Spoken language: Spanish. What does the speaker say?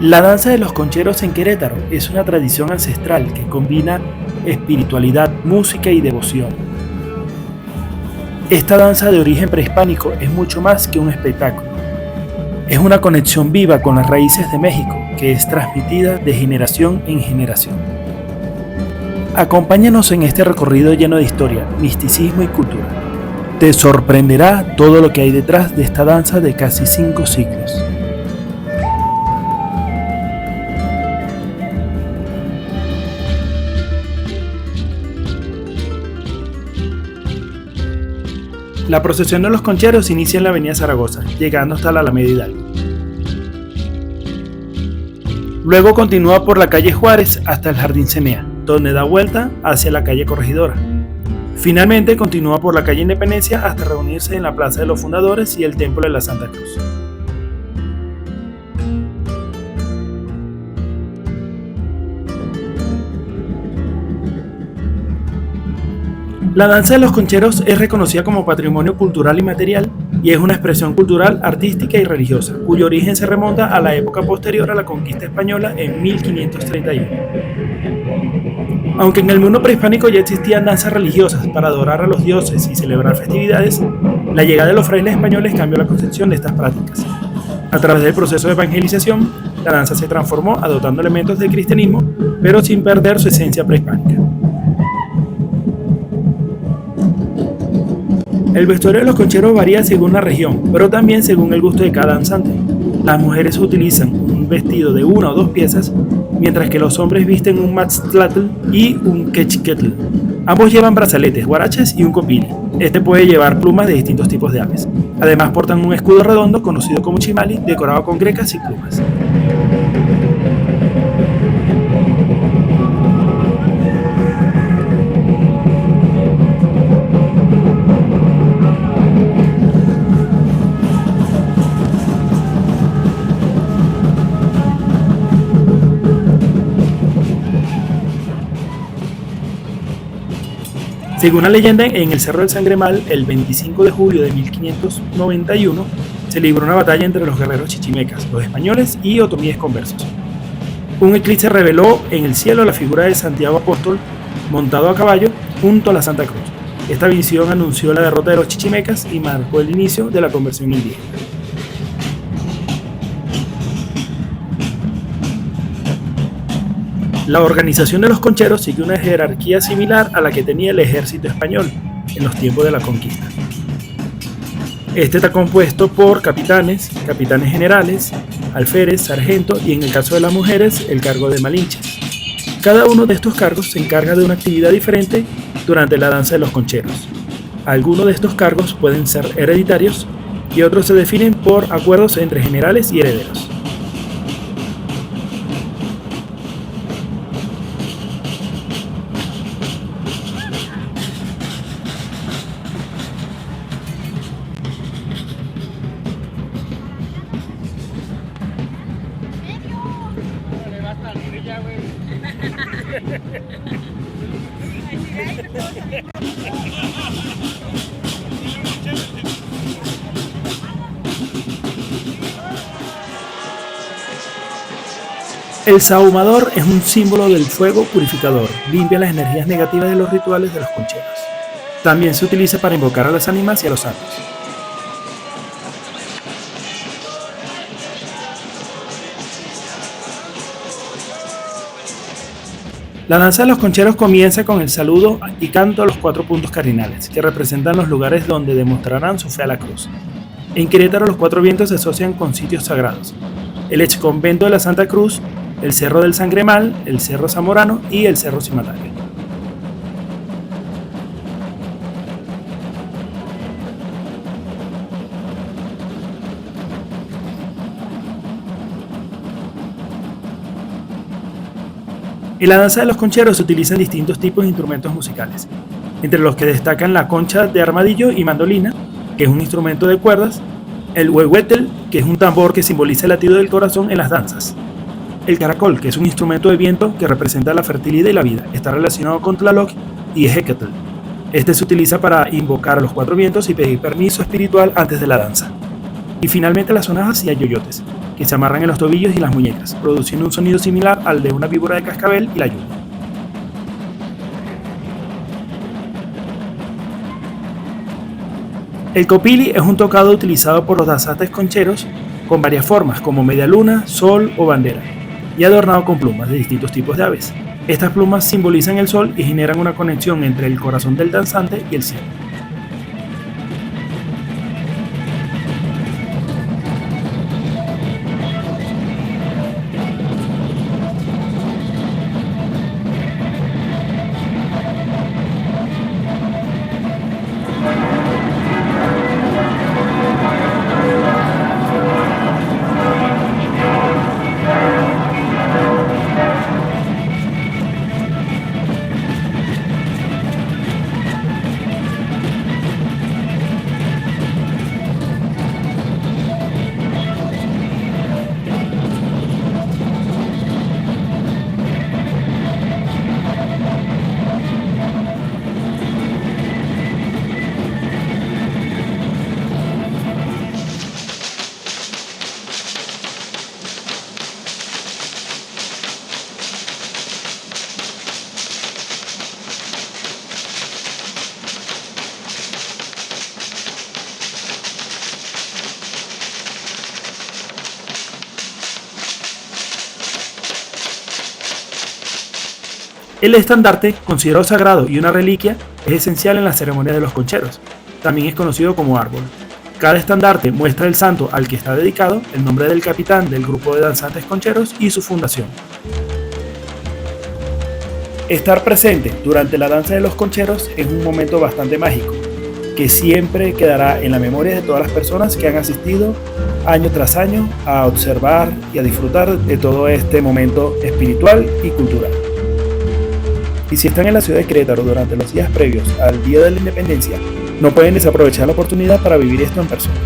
La danza de los concheros en Querétaro es una tradición ancestral que combina espiritualidad, música y devoción. Esta danza de origen prehispánico es mucho más que un espectáculo. Es una conexión viva con las raíces de México que es transmitida de generación en generación. Acompáñanos en este recorrido lleno de historia, misticismo y cultura. Te sorprenderá todo lo que hay detrás de esta danza de casi 5 siglos. La procesión de los concheros inicia en la avenida Zaragoza, llegando hasta la Alameda Hidalgo. Luego continúa por la calle Juárez hasta el Jardín Cenea, donde da vuelta hacia la calle Corregidora. Finalmente continúa por la calle Independencia hasta reunirse en la Plaza de los Fundadores y el Templo de la Santa Cruz. La danza de los concheros es reconocida como patrimonio cultural inmaterial y es una expresión cultural, artística y religiosa, cuyo origen se remonta a la época posterior a la conquista española en 1531. Aunque en el mundo prehispánico ya existían danzas religiosas para adorar a los dioses y celebrar festividades, la llegada de los frailes españoles cambió la concepción de estas prácticas. A través del proceso de evangelización, la danza se transformó adoptando elementos del cristianismo, pero sin perder su esencia prehispánica. El vestuario de los concheros varía según la región, pero también según el gusto de cada danzante. Las mujeres utilizan un vestido de 1 o 2 piezas, mientras que los hombres visten un maxtlatl y un quechquetl. Ambos llevan brazaletes, guaraches y un copili. Este puede llevar plumas de distintos tipos de aves. Además portan un escudo redondo conocido como chimali, decorado con grecas y plumas. Según la leyenda, en el Cerro del Sangremal, el 25 de julio de 1591, se libró una batalla entre los guerreros chichimecas, los españoles y otomíes conversos. Un eclipse reveló en el cielo la figura de Santiago Apóstol montado a caballo junto a la Santa Cruz. Esta visión anunció la derrota de los chichimecas y marcó el inicio de la conversión indígena. La organización de los concheros sigue una jerarquía similar a la que tenía el ejército español en los tiempos de la conquista. Este está compuesto por capitanes, capitanes generales, alférez, sargentos y en el caso de las mujeres, el cargo de malinches. Cada uno de estos cargos se encarga de una actividad diferente durante la danza de los concheros. Algunos de estos cargos pueden ser hereditarios y otros se definen por acuerdos entre generales y herederos. El sahumador es un símbolo del fuego purificador, limpia las energías negativas de los rituales de los concheros. También se utiliza para invocar a las ánimas y a los santos. La danza de los concheros comienza con el saludo y canto a los 4 puntos cardinales, que representan los lugares donde demostrarán su fe a la cruz. En Querétaro los 4 vientos se asocian con sitios sagrados: el exconvento de la Santa Cruz, el Cerro del Sangremal, el Cerro Zamorano y el Cerro Cimataque. En la danza de los concheros se utilizan distintos tipos de instrumentos musicales, entre los que destacan la concha de armadillo y mandolina, que es un instrumento de cuerdas, el huehuetel, que es un tambor que simboliza el latido del corazón en las danzas, el caracol, que es un instrumento de viento que representa la fertilidad y la vida, está relacionado con Tlaloc y Ejecatl. Este se utiliza para invocar a los 4 vientos y pedir permiso espiritual antes de la danza. Y finalmente las sonajas y ayoyotes, que se amarran en los tobillos y las muñecas, produciendo un sonido similar al de una víbora de cascabel y la yuna. El copili es un tocado utilizado por los danzantes concheros con varias formas, como media luna, sol o bandera, y adornado con plumas de distintos tipos de aves. Estas plumas simbolizan el sol y generan una conexión entre el corazón del danzante y el cielo. El estandarte, considerado sagrado y una reliquia, es esencial en las ceremonias de los concheros. También es conocido como árbol. Cada estandarte muestra el santo al que está dedicado, el nombre del capitán del grupo de danzantes concheros y su fundación. Estar presente durante la danza de los concheros es un momento bastante mágico, que siempre quedará en la memoria de todas las personas que han asistido año tras año a observar y a disfrutar de todo este momento espiritual y cultural. Y si están en la ciudad de Querétaro durante los días previos al Día de la Independencia, no pueden desaprovechar la oportunidad para vivir esto en persona.